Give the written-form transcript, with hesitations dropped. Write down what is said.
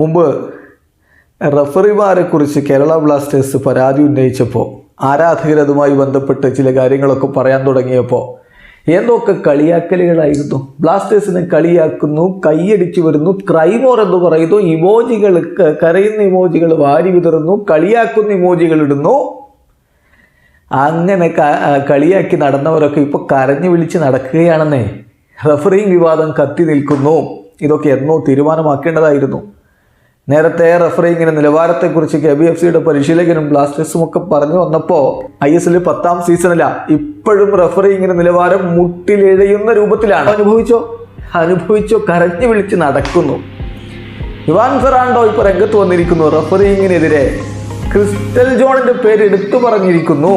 മുമ്പ് റഫറിമാരെ കുറിച്ച് കേരള ബ്ലാസ്റ്റേഴ്സ് പരാതി ഉന്നയിച്ചപ്പോൾ ആരാധകരതുമായി ബന്ധപ്പെട്ട് ചില കാര്യങ്ങളൊക്കെ പറയാൻ തുടങ്ങിയപ്പോൾ എന്തൊക്കെ കളിയാക്കലുകളായിരുന്നു. ബ്ലാസ്റ്റേഴ്സിനെ കളിയാക്കുന്നു, കൈയടിച്ചു വരുന്നു, ക്രൈമോർ എന്ന് പറയുന്നു, ഇമോജികൾ, കരയുന്ന ഇമോജികൾ വാരി വിതറുന്നു, കളിയാക്കുന്ന ഇമോജികൾ ഇടുന്നു. അങ്ങനെ കളിയാക്കി നടന്നവരൊക്കെ ഇപ്പോൾ കരഞ്ഞു വിളിച്ച് നടക്കുകയാണെന്നേ. റഫറിങ് വിവാദം കത്തി നിൽക്കുന്നു. ഇതൊക്കെ എന്നോ തീരുമാനമാക്കേണ്ടതായിരുന്നു. നേരത്തെ റഫറിങ്ങിൻ്റെ നിലവാരത്തെക്കുറിച്ച് KBFCയുടെ പരിശീലകനും ബ്ലാസ്റ്റേഴ്സും ഒക്കെ പറഞ്ഞു വന്നപ്പോൾ ISL 10ാം സീസണിലാണ്. ഇപ്പോഴും റഫറിങ്ങിൻ്റെ നിലവാരം മുട്ടിലെഴയുന്ന രൂപത്തിലാണ്. അനുഭവിച്ചോ കരഞ്ഞു വിളിച്ച് നടക്കുന്നു. ഇവാൻ ഫെറാണ്ടോ ഇപ്പോൾ രംഗത്ത് വന്നിരിക്കുന്നു. റഫറിങ്ങിനെതിരെ ക്രിസ്റ്റൽ ജോണിൻ്റെ പേര് എടുത്തു പറഞ്ഞിരിക്കുന്നു.